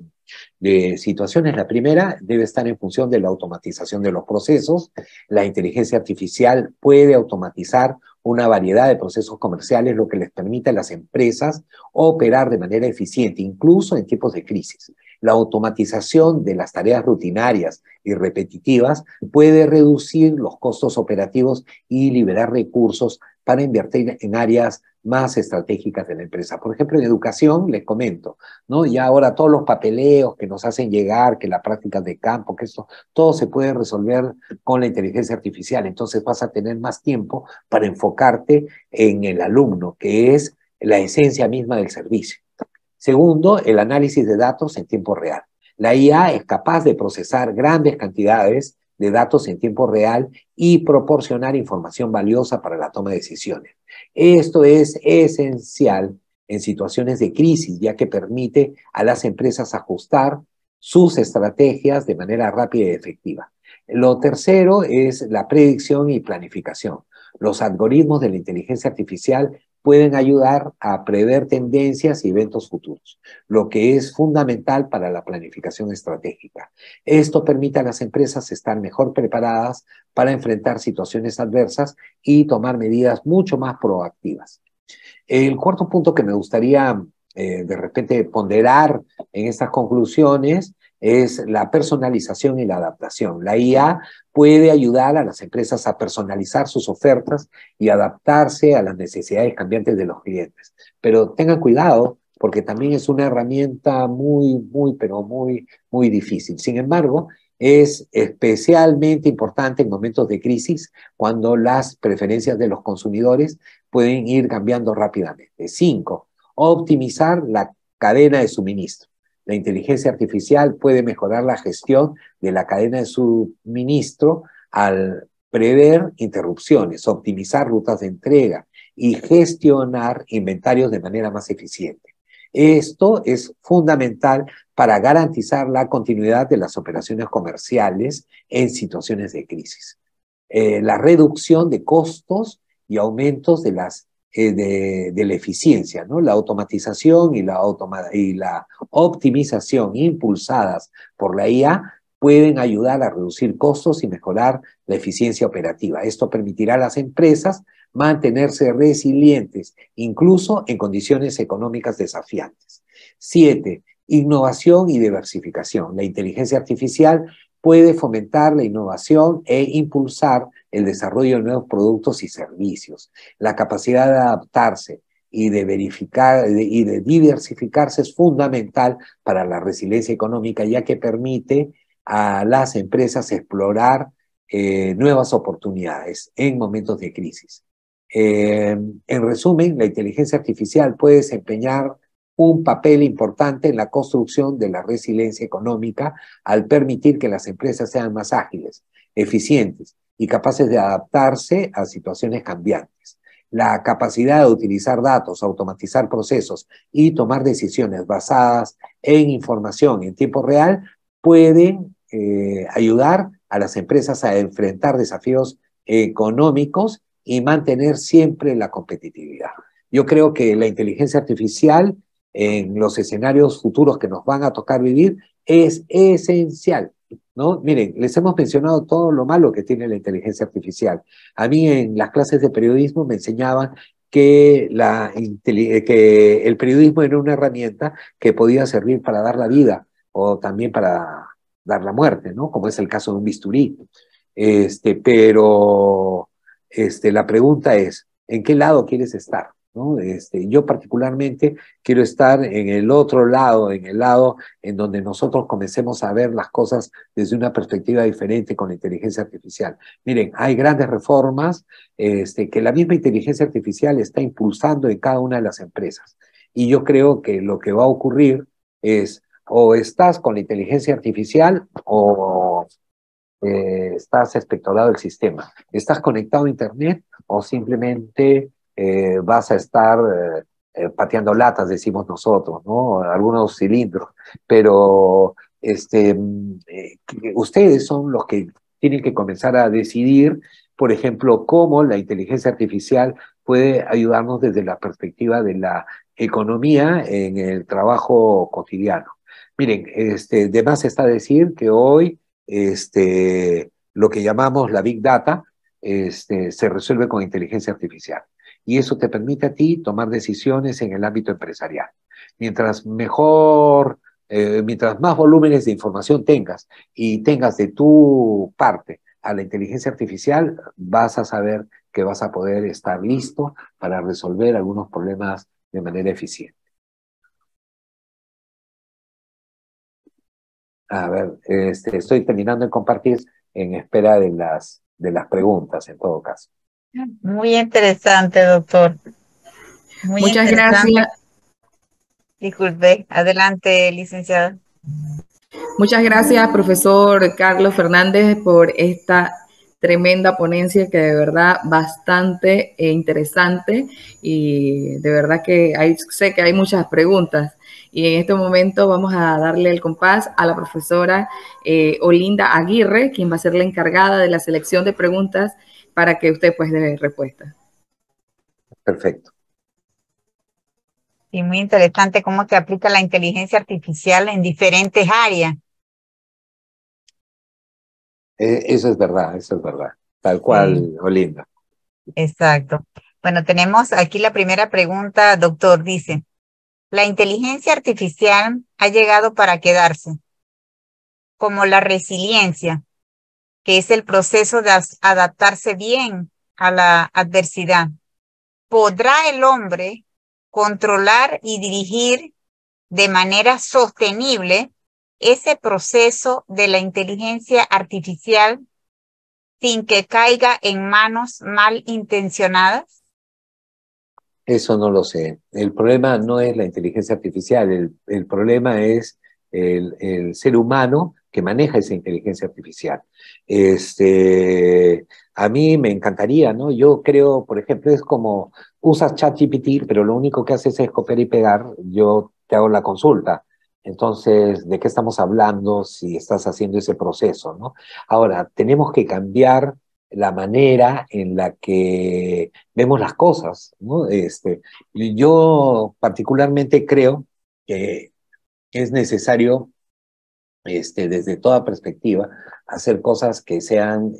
de situaciones. La primera debe estar en función de la automatización de los procesos. La inteligencia artificial puede automatizar una variedad de procesos comerciales, lo que les permite a las empresas operar de manera eficiente, incluso en tiempos de crisis. La automatización de las tareas rutinarias y repetitivas puede reducir los costos operativos y liberar recursos para invertir en áreas más estratégicas de la empresa. Por ejemplo, en educación, les comento, ¿no? Ya ahora todos los papeleos que nos hacen llegar, que las prácticas de campo, que esto, todo se puede resolver con la inteligencia artificial. Entonces vas a tener más tiempo para enfocarte en el alumno, que es la esencia misma del servicio. Segundo, el análisis de datos en tiempo real. La IA es capaz de procesar grandes cantidades de datos en tiempo real y proporcionar información valiosa para la toma de decisiones. Esto es esencial en situaciones de crisis, ya que permite a las empresas ajustar sus estrategias de manera rápida y efectiva. Lo tercero es la predicción y planificación. Los algoritmos de la inteligencia artificial pueden ayudar a prever tendencias y eventos futuros, lo que es fundamental para la planificación estratégica. Esto permite a las empresas estar mejor preparadas para enfrentar situaciones adversas y tomar medidas mucho más proactivas. El cuarto punto que me gustaría de repente ponderar en estas conclusiones es la personalización y la adaptación. La IA puede ayudar a las empresas a personalizar sus ofertas y adaptarse a las necesidades cambiantes de los clientes. Pero tengan cuidado, porque también es una herramienta muy difícil. Sin embargo, es especialmente importante en momentos de crisis, cuando las preferencias de los consumidores pueden ir cambiando rápidamente. 5, optimizar la cadena de suministro. La inteligencia artificial puede mejorar la gestión de la cadena de suministro al prever interrupciones, optimizar rutas de entrega y gestionar inventarios de manera más eficiente. Esto es fundamental para garantizar la continuidad de las operaciones comerciales en situaciones de crisis. La reducción de costos y aumentos de la eficiencia, ¿no? La automatización y la optimización impulsadas por la IA pueden ayudar a reducir costos y mejorar la eficiencia operativa. Esto permitirá a las empresas mantenerse resilientes, incluso en condiciones económicas desafiantes. 7. Innovación y diversificación. La inteligencia artificial puede fomentar la innovación e impulsar el desarrollo de nuevos productos y servicios. La capacidad de adaptarse y de diversificarse es fundamental para la resiliencia económica, ya que permite a las empresas explorar nuevas oportunidades en momentos de crisis. En resumen, la inteligencia artificial puede desempeñar un papel importante en la construcción de la resiliencia económica al permitir que las empresas sean más ágiles, eficientes y capaces de adaptarse a situaciones cambiantes. La capacidad de utilizar datos, automatizar procesos y tomar decisiones basadas en información en tiempo real pueden ayudar a las empresas a enfrentar desafíos económicos y mantener siempre la competitividad. Yo creo que la inteligencia artificial en los escenarios futuros que nos van a tocar vivir es esencial, ¿no? Miren, les hemos mencionado todo lo malo que tiene la inteligencia artificial. A mí en las clases de periodismo me enseñaban que el periodismo era una herramienta que podía servir para dar la vida o también para dar la muerte, ¿no? Como es el caso de un bisturí. Pero la pregunta es, ¿en qué lado quieres estar? ¿No? Yo particularmente quiero estar en el otro lado, en el lado en donde nosotros comencemos a ver las cosas desde una perspectiva diferente con la inteligencia artificial. Miren, hay grandes reformas que la misma inteligencia artificial está impulsando en cada una de las empresas. Y yo creo que lo que va a ocurrir es o estás con la inteligencia artificial o estás espectorado del sistema. ¿Estás conectado a Internet o simplemente vas a estar pateando latas, decimos nosotros, ¿no? Algunos cilindros, pero ustedes son los que tienen que comenzar a decidir, por ejemplo, cómo la inteligencia artificial puede ayudarnos desde la perspectiva de la economía en el trabajo cotidiano. Miren, de más está decir que hoy lo que llamamos la Big Data se resuelve con inteligencia artificial. Y eso te permite a ti tomar decisiones en el ámbito empresarial. Mientras más volúmenes de información tengas y tengas de tu parte a la inteligencia artificial, vas a saber que vas a poder estar listo para resolver algunos problemas de manera eficiente. A ver, estoy terminando de compartir en espera de las preguntas, en todo caso. Muy interesante, doctor. Muy Muchas interesante. gracias. Disculpe, adelante, licenciada. Muchas gracias, profesor Carlos Fernández, por esta tremenda ponencia que de verdad bastante interesante y de verdad que sé que hay muchas preguntas. Y en este momento vamos a darle el compás a la profesora Olinda Aguirre, quien va a ser la encargada de la selección de preguntas para que usted pues dé respuesta. Perfecto. Y muy interesante cómo se aplica la inteligencia artificial en diferentes áreas. Eso es verdad, tal cual, sí. Olinda. Exacto. Bueno, tenemos aquí la primera pregunta, doctor, dice, ¿la inteligencia artificial ha llegado para quedarse? Como la resiliencia, que es el proceso de adaptarse bien a la adversidad. ¿Podrá el hombre controlar y dirigir de manera sostenible ese proceso de la inteligencia artificial sin que caiga en manos malintencionadas? Eso no lo sé. El problema no es la inteligencia artificial, el problema es el ser humano que maneja esa inteligencia artificial. A mí me encantaría, ¿no? Yo creo, por ejemplo, es como usas ChatGPT, pero lo único que haces es copiar y pegar, yo te hago la consulta. Entonces, ¿de qué estamos hablando si estás haciendo ese proceso, ¿no? Ahora, tenemos que cambiar la manera en la que vemos las cosas, ¿no? Yo particularmente creo que es necesario, desde toda perspectiva, hacer cosas que sean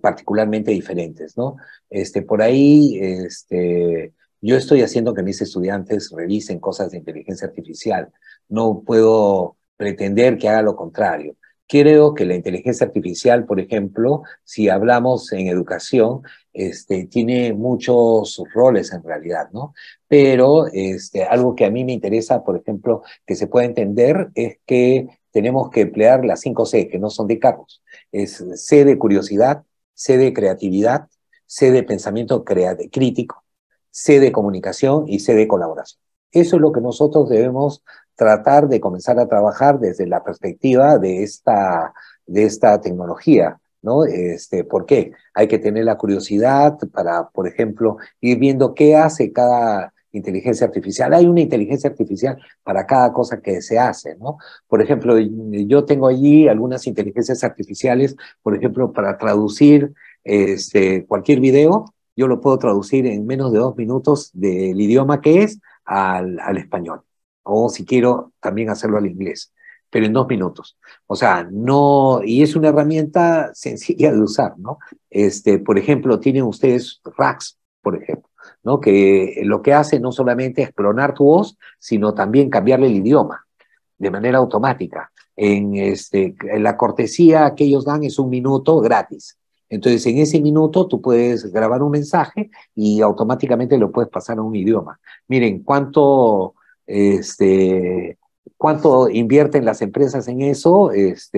particularmente diferentes, ¿no? Por ahí, yo estoy haciendo que mis estudiantes revisen cosas de inteligencia artificial. No puedo pretender que haga lo contrario. Creo que la inteligencia artificial, por ejemplo, si hablamos en educación, tiene muchos roles en realidad, ¿no? Pero algo que a mí me interesa, por ejemplo, que se pueda entender es que tenemos que emplear las 5 C, que no son de Carlos. Es C de curiosidad, C de creatividad, C de pensamiento crítico, C de comunicación y C de colaboración. Eso es lo que nosotros debemos tratar de comenzar a trabajar desde la perspectiva de esta tecnología, ¿no? ¿Por qué? Hay que tener la curiosidad para, por ejemplo, ir viendo qué hace cada inteligencia artificial. Hay una inteligencia artificial para cada cosa que se hace, ¿no? Por ejemplo, yo tengo allí algunas inteligencias artificiales, por ejemplo, para traducir cualquier video, yo lo puedo traducir en menos de 2 minutos del idioma que es al español. O si quiero, también hacerlo al inglés, pero en 2 minutos. O sea, no, y es una herramienta sencilla de usar, ¿no? Por ejemplo, tienen ustedes RAGs, por ejemplo, ¿no? Que lo que hace no solamente es clonar tu voz, sino también cambiarle el idioma de manera automática. En la cortesía que ellos dan es 1 minuto gratis. Entonces, en ese minuto tú puedes grabar un mensaje y automáticamente lo puedes pasar a un idioma. Miren, cuánto invierten las empresas en eso, es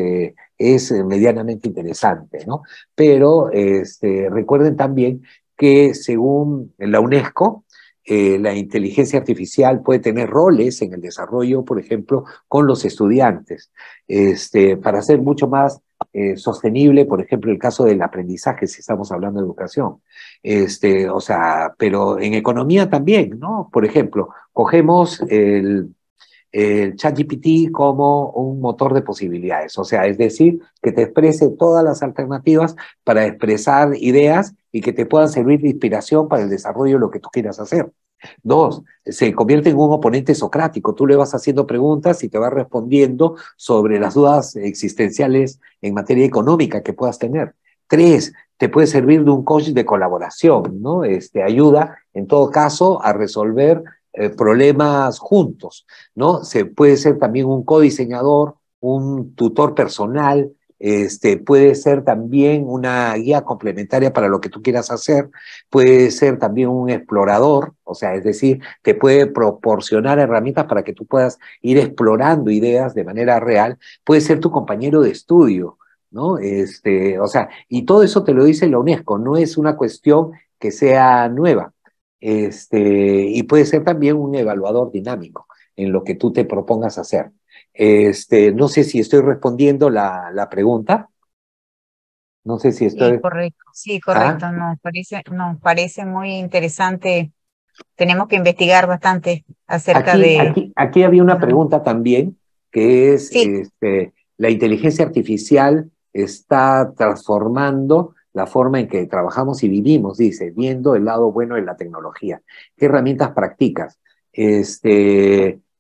medianamente interesante, ¿no? Pero recuerden también que según la UNESCO, la inteligencia artificial puede tener roles en el desarrollo, por ejemplo, con los estudiantes, para ser mucho más sostenible, por ejemplo, el caso del aprendizaje, si estamos hablando de educación. O sea, pero en economía también, ¿no? Por ejemplo, cogemos el ChatGPT como un motor de posibilidades, o sea, es decir, que te exprese todas las alternativas para expresar ideas y que te puedan servir de inspiración para el desarrollo de lo que tú quieras hacer. 2, se convierte en un oponente socrático. Tú le vas haciendo preguntas y te va respondiendo sobre las dudas existenciales en materia económica que puedas tener. 3, te puede servir de un coach de colaboración, ¿no? Ayuda, en todo caso, a resolver problemas juntos, ¿no? Se puede ser también un codiseñador, un tutor personal, puede ser también una guía complementaria para lo que tú quieras hacer, puede ser también un explorador, o sea, es decir, te puede proporcionar herramientas para que tú puedas ir explorando ideas de manera real, puede ser tu compañero de estudio, ¿no? O sea, y todo eso te lo dice la UNESCO, no es una cuestión que sea nueva, y puede ser también un evaluador dinámico en lo que tú te propongas hacer. No sé si estoy respondiendo la pregunta. No sé si estoy... Sí, ¿Ah? correcto. Nos parece muy interesante. Tenemos que investigar bastante acerca de... Aquí había una pregunta también, que es, Sí, la inteligencia artificial está transformando la forma en que trabajamos y vivimos, dice, viendo el lado bueno de la tecnología. ¿Qué herramientas practicas?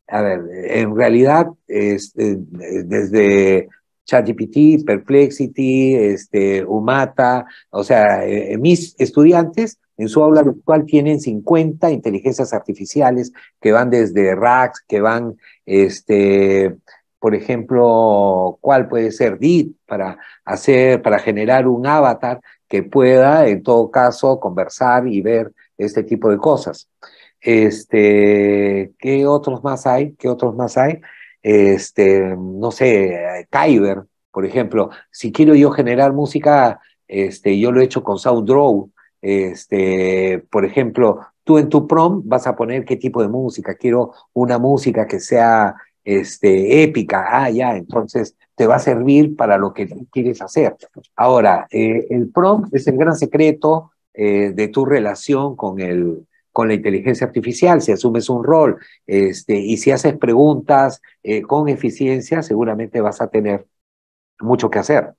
A ver, en realidad, desde ChatGPT, Perplexity, Umata, o sea, mis estudiantes en su aula virtual tienen 50 inteligencias artificiales que van desde RAGs, que van, por ejemplo, ¿cuál puede ser? DIT para generar un avatar que pueda, en todo caso, conversar y ver este tipo de cosas. ¿Qué otros más hay? ¿Qué otros más hay? No sé, Kyber, por ejemplo. Si quiero yo generar música, yo lo he hecho con SoundDraw. Por ejemplo, Tú en tu prompt vas a poner qué tipo de música. Quiero una música que sea épica. Ah, ya, entonces te va a servir para lo que quieres hacer. Ahora, el prompt es el gran secreto de tu relación con la inteligencia artificial. Si asumes un rol y si haces preguntas con eficiencia, seguramente vas a tener mucho que hacer.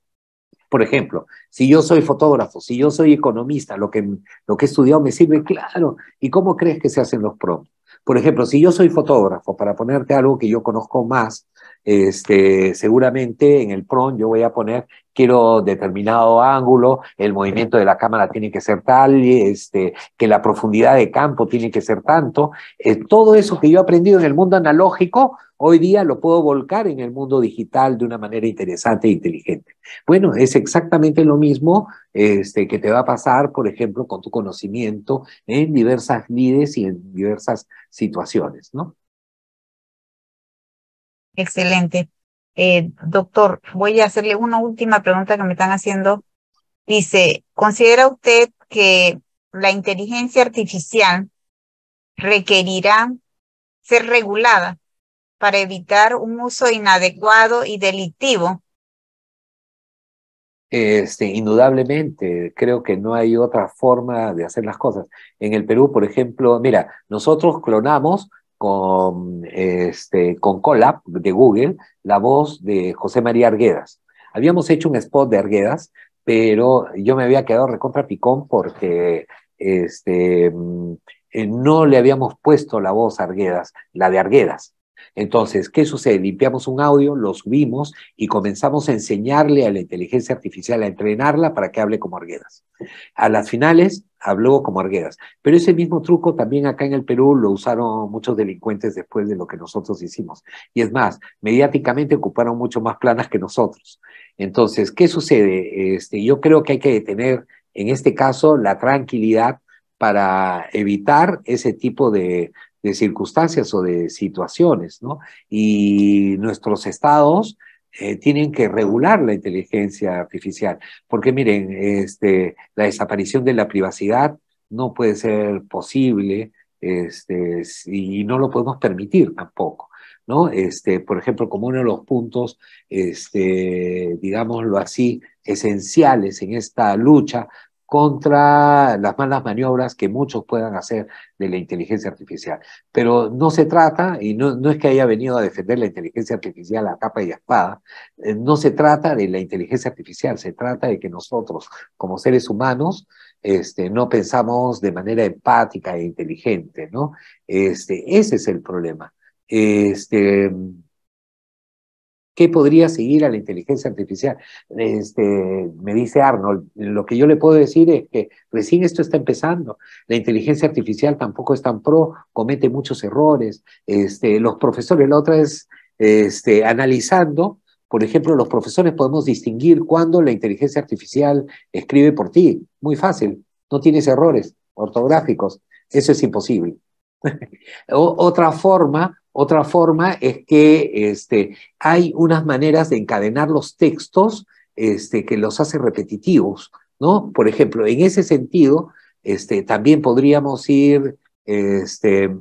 Por ejemplo, si yo soy fotógrafo, si yo soy economista, lo que he estudiado me sirve, claro. ¿Y cómo crees que se hacen los prompts? Por ejemplo, si yo soy fotógrafo, para ponerte algo que yo conozco más, seguramente en el prompt yo voy a poner, quiero determinado ángulo, el movimiento de la cámara tiene que ser tal, que la profundidad de campo tiene que ser tanto. Todo eso que yo he aprendido en el mundo analógico, hoy día lo puedo volcar en el mundo digital de una manera interesante e inteligente. Bueno, es exactamente lo mismo que te va a pasar, por ejemplo, con tu conocimiento en diversas lides y en diversas situaciones, ¿no? Excelente. Doctor, voy a hacerle una última pregunta que me están haciendo. Dice, ¿considera usted que la inteligencia artificial requerirá ser regulada para evitar un uso inadecuado y delictivo? Indudablemente, creo que no hay otra forma de hacer las cosas. En el Perú, por ejemplo, mira, nosotros clonamos con Colab de Google la voz de José María Arguedas. Habíamos hecho un spot de Arguedas, pero yo me había quedado recontra picón porque no le habíamos puesto la voz a Arguedas, la de Arguedas. Entonces, ¿qué sucede? Limpiamos un audio, lo subimos y comenzamos a enseñarle a la inteligencia artificial, a entrenarla para que hable como Arguedas. A las finales habló como Arguedas. Pero ese mismo truco también acá en el Perú lo usaron muchos delincuentes después de lo que nosotros hicimos. Y es más, mediáticamente ocuparon mucho más planas que nosotros. Entonces, ¿qué sucede? Yo creo que hay que tener, en este caso, la tranquilidad para evitar ese tipo de circunstancias o de situaciones, ¿no? Y nuestros estados tienen que regular la inteligencia artificial, porque miren, la desaparición de la privacidad no puede ser posible, y no lo podemos permitir tampoco, ¿no? Por ejemplo, como uno de los puntos, digámoslo así, esenciales en esta lucha contra las malas maniobras que muchos puedan hacer de la inteligencia artificial. Pero no se trata, y no es que haya venido a defender la inteligencia artificial a capa y a espada, no se trata de la inteligencia artificial, se trata de que nosotros, como seres humanos, no pensamos de manera empática e inteligente, ¿no? Ese es el problema. ¿Qué podría seguir a la inteligencia artificial? Me dice Arnold, lo que yo le puedo decir es que recién esto está empezando. La inteligencia artificial tampoco es tan pro, comete muchos errores. Los profesores, la otra vez, analizando, por ejemplo, los profesores podemos distinguir cuando la inteligencia artificial escribe por ti. Muy fácil, no tienes errores ortográficos. Eso es imposible. Otra forma es que hay unas maneras de encadenar los textos que los hace repetitivos, ¿no? Por ejemplo, en ese sentido, también podríamos ir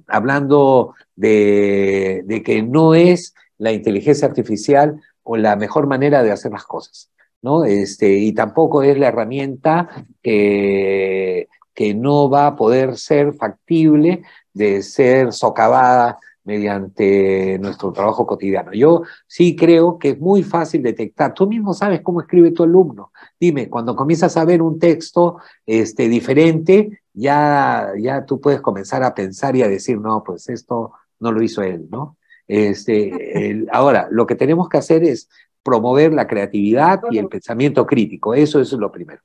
hablando de que no es la inteligencia artificial o la mejor manera de hacer las cosas, ¿no? Y tampoco es la herramienta que no va a poder ser factible de ser socavada mediante nuestro trabajo cotidiano. Yo sí creo que es muy fácil detectar. Tú mismo sabes cómo escribe tu alumno. Dime, cuando comienzas a ver un texto diferente, ya tú puedes comenzar a pensar y a decir, no, pues esto no lo hizo él, ¿no? Ahora, lo que tenemos que hacer es promover la creatividad y el pensamiento crítico. Eso es lo primero.